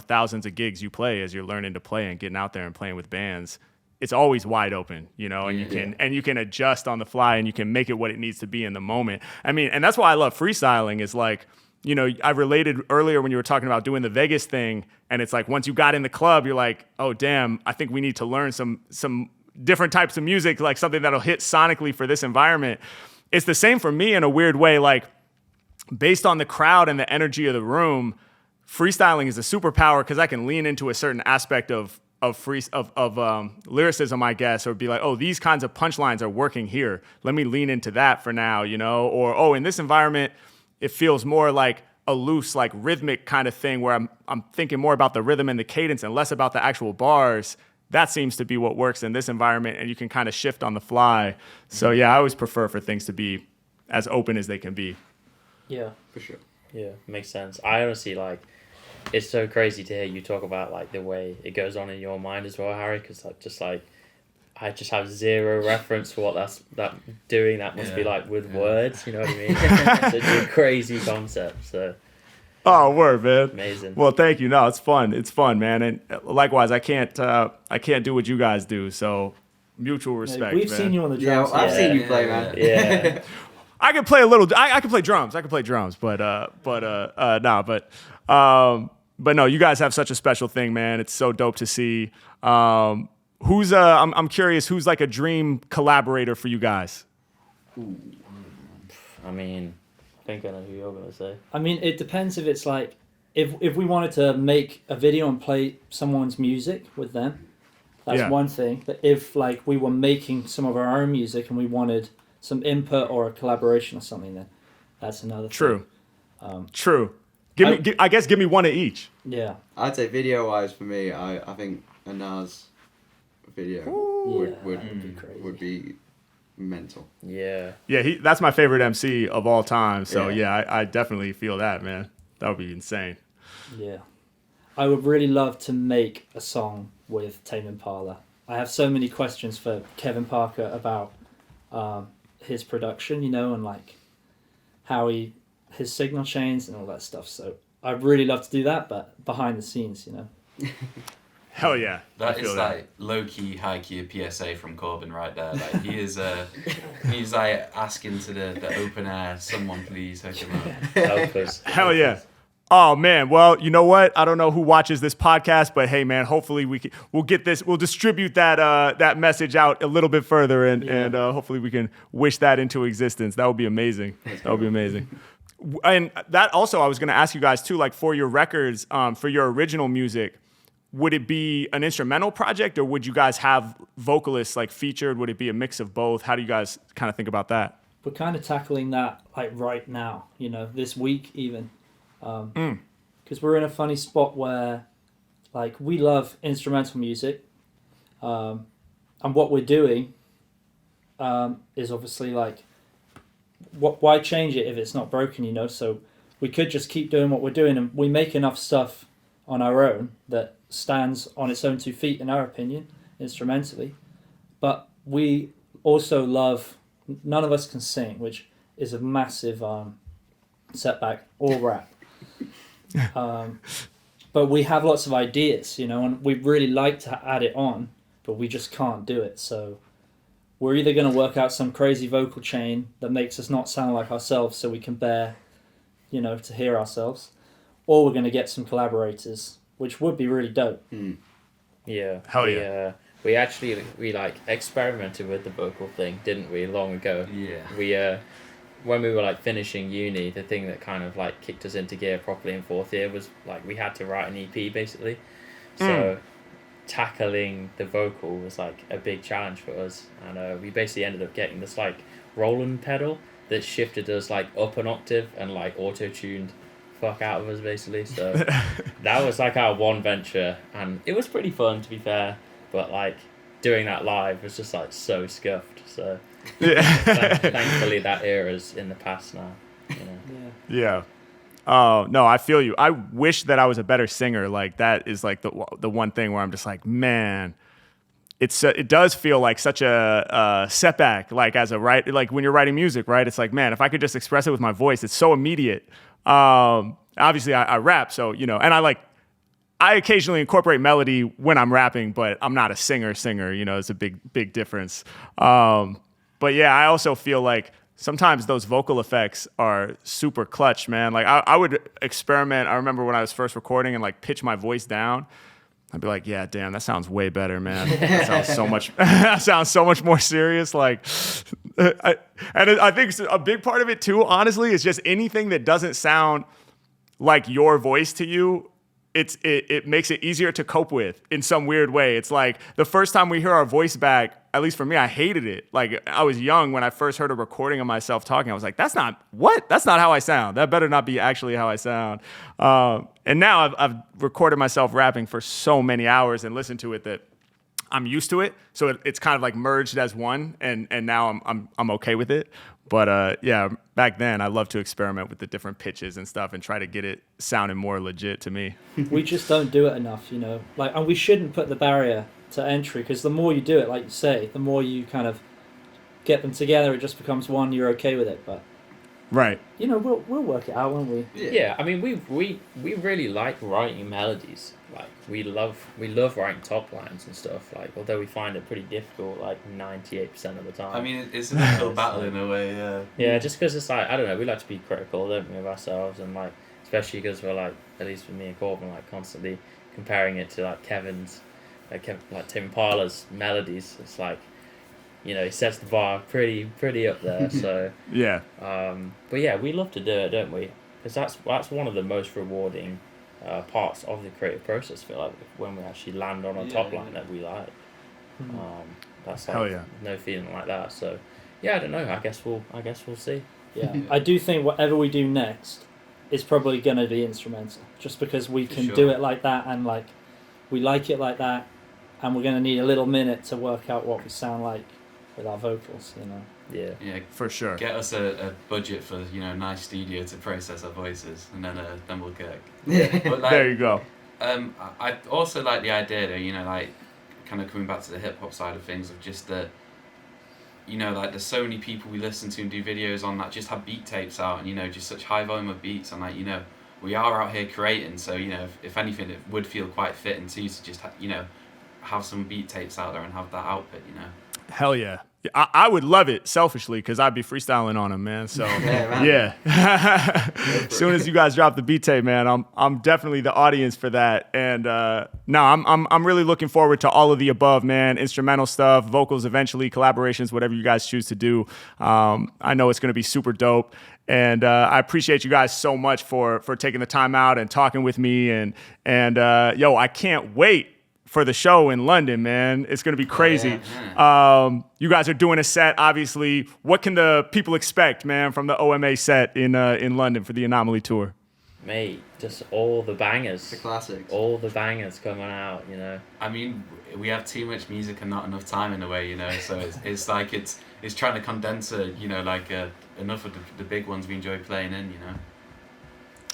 thousands of gigs you play as you're learning to play and getting out there and playing with bands. It's always wide open, and you can adjust on the fly, and you can make it what it needs to be in the moment. I mean, and that's why I love freestyling is like, I related earlier when you were talking about doing the Vegas thing, and it's like once you got in the club, you're like, oh damn, I think we need to learn some different types of music, like something that'll hit sonically for this environment. It's the same for me in a weird way, like based on the crowd and the energy of the room, freestyling is a superpower because I can lean into a certain aspect of lyricism, I guess, or be like, oh, these kinds of punchlines are working here. Let me lean into that for now, or, oh, in this environment, it feels more like a loose, like rhythmic kind of thing where I'm thinking more about the rhythm and the cadence and less about the actual bars. That seems to be what works in this environment, and you can kind of shift on the fly. So yeah, I always prefer for things to be as open as they can be. Yeah. For sure. Yeah, makes sense. I honestly it's so crazy to hear you talk about like the way it goes on in your mind as well, Harry, because I just have zero reference for what that must be like with words. You know what I mean? Such a crazy concept. So Oh, word, man. amazing. Well, thank you. No, it's fun. It's fun, man. And likewise, I can't do what you guys do. So mutual respect. We've man. seen you on the Yeah, drums. I've seen you Yeah, play, yeah, man. Yeah. I can play a little. I can play drums. But no, you guys have such a special thing, man. It's so dope to see. I'm curious, who's like a dream collaborator for you guys? I mean, think I know who you're gonna say. I mean, it depends if it's like if we wanted to make a video and play someone's music with them, that's Yeah. one thing. But if like we were making some of our own music and we wanted some input or a collaboration or something, then that's another True. thing. True. I guess give me one of each. Yeah. I'd say video-wise for me, I think a Nas video That would be crazy. would be mental. Yeah. Yeah, that's my favorite MC of all time. So Yeah. yeah, I definitely feel that, man. That would be insane. Yeah. I would really love to make a song with Tame Impala. I have so many questions for Kevin Parker about his production, and like how his signal chains and all that stuff. So I'd really love to do that, but behind the scenes, Hell yeah. That I feel is like low key, high key a PSA from Corbin right there. Like he is, he's like asking to the open air, someone please hook him up. Help us. Hell yeah. Oh man, well, you know what? I don't know who watches this podcast, but hey man, hopefully we'll get this, we'll distribute that message out a little bit further and hopefully we can wish that into existence. That would be amazing. That would be amazing. And that also, I was going to ask you guys too, like for your records, for your original music, would it be an instrumental project or would you guys have vocalists like featured? Would it be a mix of both? How do you guys kind of think about that? We're kind of tackling that like right now, this week even. Because we're in a funny spot where like we love instrumental music, and what we're doing is obviously like why change it if it's not broken, so we could just keep doing what we're doing, and we make enough stuff on our own that stands on its own 2 feet in our opinion instrumentally, but we also love, none of us can sing, which is a massive setback, or rap. But we have lots of ideas, and we really like to add it on, but we just can't do it. So we're either going to work out some crazy vocal chain that makes us not sound like ourselves so we can bear, to hear ourselves, or we're going to get some collaborators, which would be really dope. Yeah. Hell yeah. We actually like experimented with the vocal thing, didn't we, long ago? Yeah. We when we were like finishing uni, the thing that kind of like kicked us into gear properly in fourth year was like we had to write an EP basically. So tackling the vocal was like a big challenge for us, and we basically ended up getting this like Roland pedal that shifted us like up an octave and like auto-tuned fuck out of us basically. So that was like our one venture, and it was pretty fun to be fair, but like doing that live was just like so scuffed. So thankfully that era's in the past now. Yeah. Oh, no, I feel you. I wish that I was a better singer. Like that is like the one thing where I'm just like, man, it does feel like such a setback, like as a like when you're writing music, right? It's like, man, if I could just express it with my voice, it's so immediate. Obviously I rap, so, and I occasionally incorporate melody when I'm rapping, but I'm not a singer, it's a big difference. But yeah, I also feel like sometimes those vocal effects are super clutch, man. Like I would experiment. I remember when I was first recording and like pitch my voice down. I'd be like, yeah, damn, that sounds way better, man. That sounds so much. That sounds so much more serious. Like, I think a big part of it too, honestly, is just anything that doesn't sound like your voice to you. It makes it easier to cope with in some weird way. It's like the first time we hear our voice back, at least for me, I hated it. Like I was young when I first heard a recording of myself talking. I was like, that's not how I sound. That better not be actually how I sound. And now I've recorded myself rapping for so many hours and listened to it that I'm used to it. So it's kind of like merged as one, and now I'm okay with it. But yeah, back then I loved to experiment with the different pitches and stuff and try to get it sounding more legit to me. We just don't do it enough, Like, and we shouldn't put the barrier to entry, because the more you do it, like you say, the more you kind of get them together, it just becomes one. You're okay with it, but right. We'll work it out, won't we? Yeah. I mean, we really like writing melodies. Like we love writing top lines and stuff. Like although we find it pretty difficult, like 98% of the time. I mean, it's an uphill battle in a way. Yeah. Yeah, just because it's like I don't know, we like to be critical, don't we, of ourselves, and like especially because we're like, at least with me and Corbin, like constantly comparing it to like Kevin's, like Tim Impala's melodies. It's like he sets the bar pretty up there. So Yeah. but yeah, we love to do it, don't we? Because that's one of the most rewarding parts of the creative process. I feel like when we actually land on a top line that we like. That's like Hell yeah. no feeling like that. So yeah, I don't know. I guess we'll see. Yeah, I do think whatever we do next is probably going to be instrumental, just because we can do it like that, and like we like it like that, and we're going to need a little minute to work out what we sound like with our vocals, Yeah. Yeah, For sure. get us a budget for a nice studio to process our voices, and then we'll go. Yeah. But like, There you go. I also like the idea though, like kind of coming back to the hip hop side of things, of just that. Like there's so many people we listen to and do videos on that just have beat tapes out, and just such high volume of beats, and like we are out here creating, so if anything it would feel quite fitting too to just have some beat tapes out there and have that output. Hell yeah. I would love it selfishly because I'd be freestyling on them, man. So Yeah, yeah. As soon as you guys drop the beat tape, man, I'm definitely the audience for that. And no, I'm really looking forward to all of the above, man. Instrumental stuff, vocals, eventually collaborations, whatever you guys choose to do. I know it's gonna be super dope. And I appreciate you guys so much for taking the time out and talking with me. And yo, I can't wait for the show in London, man. It's gonna be crazy. You guys are doing a set, obviously. What can the people expect, man, from the OMA set in London for the Anomaly Tour? Mate, just all the bangers. the classics. All the bangers coming out, I mean, we have too much music and not enough time in a way, so it's like it's trying to condense enough of the big ones we enjoy playing in,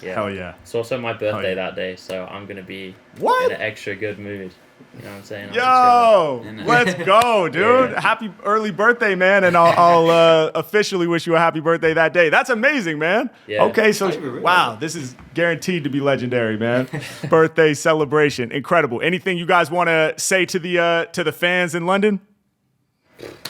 Yeah. Hell yeah. It's also my birthday yeah. that day, so I'm going to be What? in an extra good mood. You know what I'm saying? I'm Yo, Yeah. let's go, dude. Yeah. Happy early birthday, man. And I'll officially wish you a happy birthday that day. That's amazing, man. Yeah. Okay, so, Thank you, really. wow, this is guaranteed to be legendary, man. Birthday celebration. Incredible. Anything you guys want to say to the fans in London?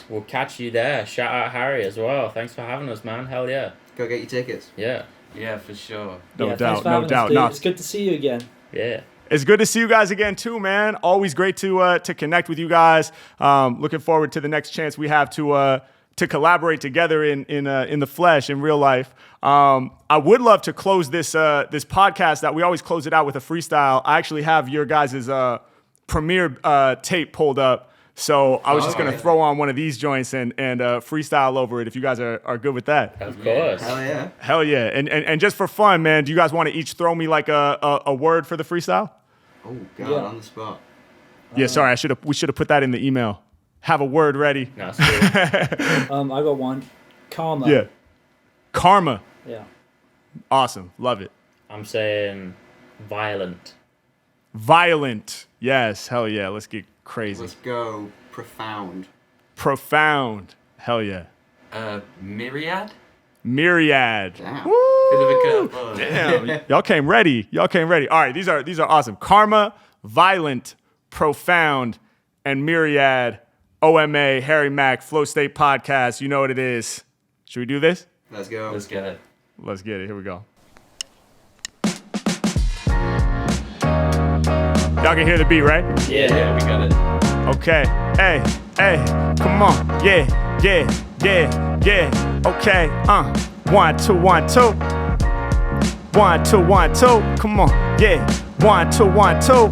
We'll catch you there. Shout out Harry as well. Thanks for having us, man. Hell yeah. Go get your tickets. Yeah. Yeah, for sure. No thanks doubt, for no having us, doubt. dude. No, It's good to see you again. Yeah. it's good to see you guys again too, man. Always great to connect with you guys. Looking forward to the next chance we have to collaborate together in the flesh, in real life. I would love to close this podcast that we always close it out with a freestyle. I actually have your guys' premiere tape pulled up. So I was just going to throw on one of these joints and freestyle over it if you guys are good with that. Of course. Hell yeah. Hell yeah. And just for fun, man, do you guys want to each throw me like a word for the freestyle? Oh god, Yeah. on the spot. Yeah, sorry, we should have put that in the email. Have a word ready. No, it's cool. I got one. Karma. Yeah. Karma. Yeah. Awesome. Love it. I'm saying violent. Violent. Yes. Hell yeah. Let's get crazy. Let's go profound. Profound. Hell yeah. Myriad? Myriad. Damn. Bit of a curveball. Damn. Y'all came ready. All right, these are awesome. Karma, violent, profound, and myriad. OMA, Harry Mack, Flow State Podcast. You know what it is. Should we do this? Let's go. Let's get it. Let's get it. Here we go. Y'all can hear the beat, right? Yeah, we got it. Okay. Hey, come on. Yeah. Okay. 1, 2, 1, 2. 1, 2, 1, 2. Come on. Yeah. 1, 2, 1, 2.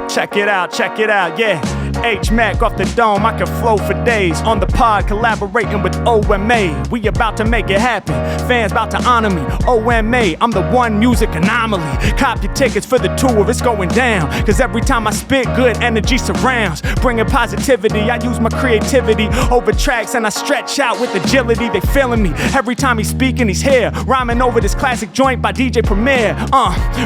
Check it out. Yeah. H Mack off the dome, I can flow for days. On the pod, collaborating with OMA. We about to make it happen. Fans about to honor me. OMA, I'm the one music anomaly. Cop your tickets for the tour, it's going down. Cause every time I spit, good energy surrounds. Bringing positivity, I use my creativity over tracks and I stretch out with agility. They feeling me. Every time he's speaking, he's here. Rhyming over this classic joint by DJ Premier.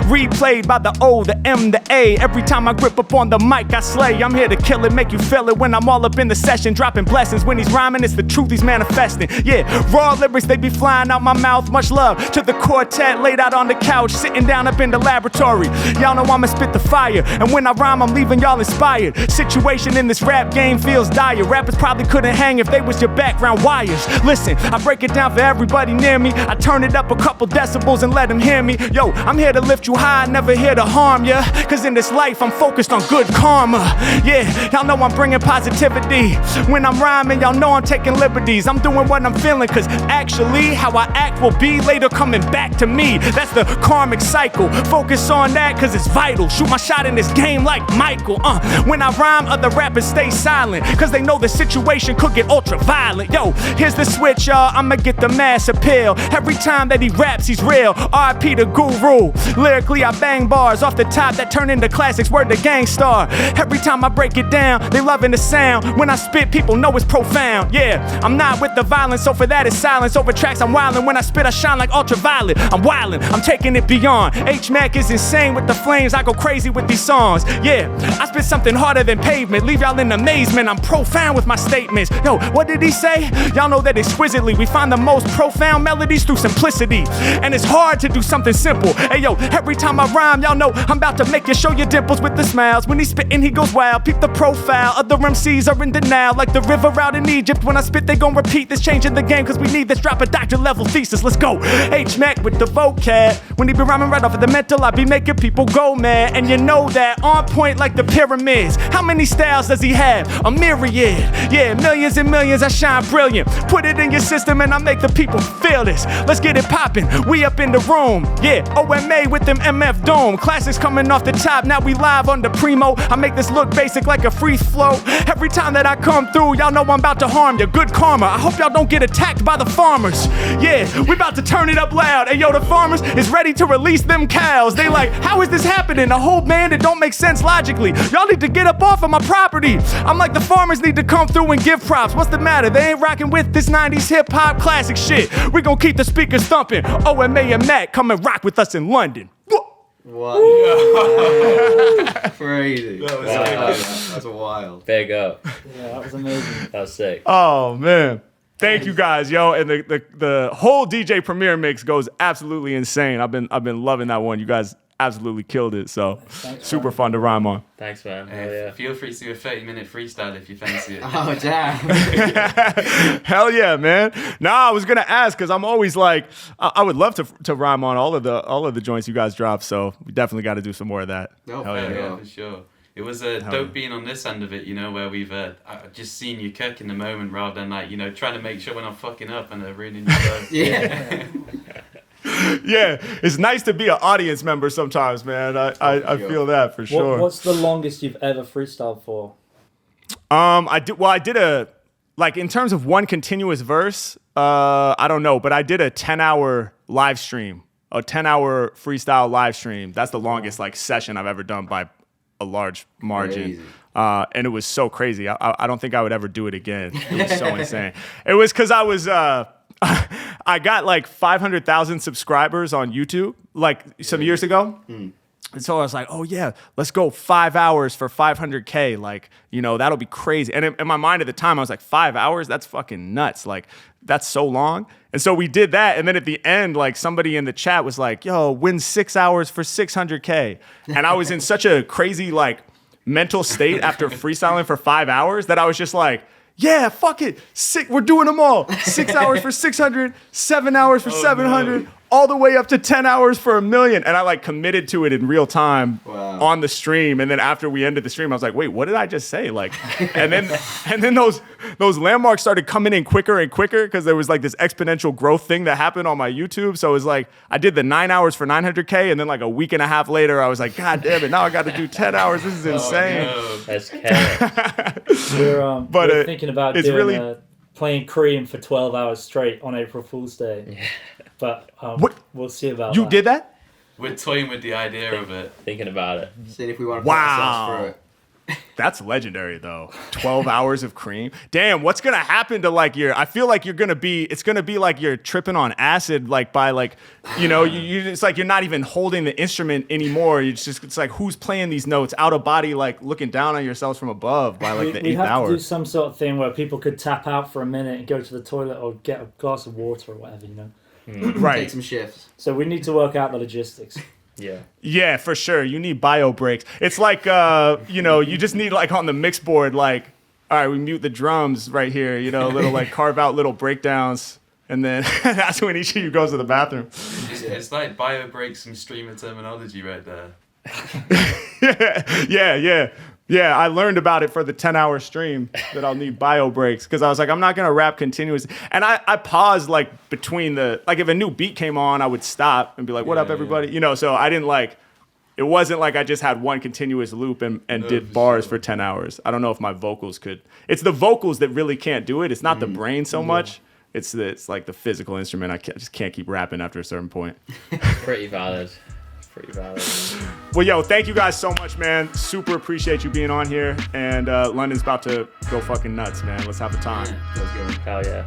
Replayed by the O, the M, the A. Every time I grip up on the mic, I slay. I'm here to kill it, make you feel it when I'm all up in the session. Dropping blessings when he's rhyming, it's the truth he's manifesting. Yeah, raw lyrics, they be flying out my mouth. Much love to the quartet laid out on the couch, sitting down up in the laboratory. Y'all know I'ma spit the fire, and when I rhyme, I'm leaving y'all inspired. Situation in this rap game feels dire. Rappers probably couldn't hang if they was your background wires. Listen, I break it down for everybody near me. I turn it up a couple decibels and let them hear me. Yo, I'm here to lift you high, never here to harm ya. Cause in this life, I'm focused focused on good karma. Yeah, y'all know I'm bringing positivity. When I'm rhyming, y'all know I'm taking liberties. I'm doing what I'm feeling, cause actually how I act will be later coming back to me. That's the karmic cycle. Focus on that, cause it's vital. Shoot my shot in this game like Michael. When I rhyme, other rappers stay silent, cause they know the situation could get ultra violent. Yo, here's the switch, y'all. I'ma get the mass appeal. Every time that he raps, he's real. R.I.P. the guru. Lyrically, I bang bars off the top that turn into classics. Word to Gangstar. Every time I break it down, they loving the sound. When I spit, people know it's profound. Yeah, I'm not with the violence, so for that it's silence. Over tracks, I'm wildin'. When I spit, I shine like ultraviolet. I'm wildin', I'm taking it beyond. H-Mack is insane with the flames. I go crazy with these songs. Yeah, I spit something harder than pavement. Leave y'all in amazement. I'm profound with my statements. Yo, what did he say? Y'all know that exquisitely we find the most profound melodies through simplicity. And it's hard to do something simple. Hey yo, every time I rhyme, y'all know I'm about to make you show your dimples with the smiles. When he's spitting, he goes wild. Peep the profile. Other MCs are in denial, like the river out in Egypt. When I spit, they gon' repeat this, changing the game, cause we need this. Drop a doctor level thesis. Let's go. H-Mack with the vocab. When he be rhyming right off of the mental, I be making people go mad. And you know that, on point like the pyramids. How many styles does he have? A myriad. Yeah, millions and millions, I shine brilliant. Put it in your system and I make the people feel this. Let's get it poppin', we up in the room. Yeah, OMA with them MF Dome. Classics coming off the top, now we live on the Primo. I make this look basic like a free flow. Every time that I come through, y'all know I'm about to harm you. Good karma, I hope y'all don't get attacked by the farmers. Yeah, we about to turn it up loud. Hey yo, the farmers is ready to release them cows. They like, how is this happening? A whole band, it don't make sense logically. Y'all need to get up off of my property. I'm like, the farmers need to come through and give props. What's the matter? They ain't rocking with this 90s hip-hop classic shit. We gon' keep the speakers thumping. OMA and Mack come and rock with us in London. What? Crazy. That's wild. Big up. Yeah, that was amazing. That was sick. Oh man. Thank you guys, yo. And the whole DJ Premier mix goes absolutely insane. I've been loving that one. You guys absolutely killed it. So Thanks, super fun to rhyme on. Thanks, man. Hell yeah. Feel free to do a 30-minute freestyle if you fancy it. Oh, damn. Hell yeah, man. Nah, I was gonna ask because I'm always like, I would love to rhyme on all of the joints you guys drop. So we definitely got to do some more of that. No, Hell Yeah, yeah. for sure. It was dope being on this end of it, you know, where we've just seen you cook in the moment rather than like, you know, trying to make sure we're not fucking up and ruining your flow. Yeah. Yeah, it's nice to be an audience member sometimes, man. I feel that for sure. What's the longest you've ever freestyled for? I did a, like, in terms of one continuous verse, I don't know, but I did a 10-hour live stream, a 10-hour freestyle live stream. That's the longest like session I've ever done by a large margin. Crazy. And it was so crazy. I don't think I would ever do it again. It was so insane. It was because I was I got like 500,000 subscribers on YouTube like some years ago. And so I was like, oh yeah, let's go 5 hours for 500K. Like, you know, that'll be crazy. And in my mind at the time, I was like, 5 hours? That's fucking nuts. Like, that's so long. And so we did that. And then at the end, like somebody in the chat was like, yo, win 6 hours for 600K. And I was in such a crazy like mental state after freestyling for 5 hours that I was just like, yeah, fuck it. We're doing them all. 6 hours for 600, 7 hours for 700, all the way up to 10 hours for $1 million. And I like committed to it in real time on the stream. And then after we ended the stream, I was like, wait, what did I just say? Like, and then those landmarks started coming in quicker and quicker because there was like this exponential growth thing that happened on my YouTube. So it was like, I did the 9 hours for 900K. And then like a week and a half later, I was like, God damn it. Now I got to do 10 hours. This is insane. No. That's chaos. We're thinking about it's doing really- playing Cream for 12 hours straight on April Fool's Day. Yeah. But we'll see about You that. did that? We're toying with the idea of it. Thinking about it. See if we want to Wow. put ourselves through it. That's legendary though. 12 hours of Cream. Damn, what's gonna happen to like I feel like it's gonna be like you're tripping on acid, like by like, you know, you it's like you're not even holding the instrument anymore. It's like who's playing these notes out of body, like looking down on yourselves from above by like the we 8th have hour. to do some sort of thing where people could tap out for a minute and go to the toilet or get a glass of water or whatever, you know. Take Right. some shifts. So we need to work out the logistics. Yeah. Yeah, for sure. You need bio breaks. It's like you know, you just need like on the mix board, like, all right, we mute the drums right here, you know, little like carve out little breakdowns. And then that's when each of you goes to the bathroom. It's like bio breaks some streamer terminology right there. Yeah, I learned about it for the 10-hour stream that I'll need bio breaks because I was like, I'm not gonna rap continuously. And I paused like between if a new beat came on, I would stop and be like, what up, everybody? You know, so I didn't it wasn't like I just had one continuous loop and did bars for 10 hours. I don't know if my vocals could. It's the vocals that really can't do it. It's not the brain so much. It's like the physical instrument. I just can't keep rapping after a certain point. Pretty valid. Well, yo, thank you guys so much, man. Super appreciate you being on here. And London's about to go fucking nuts, man. Let's have a time. Let's go. Hell yeah.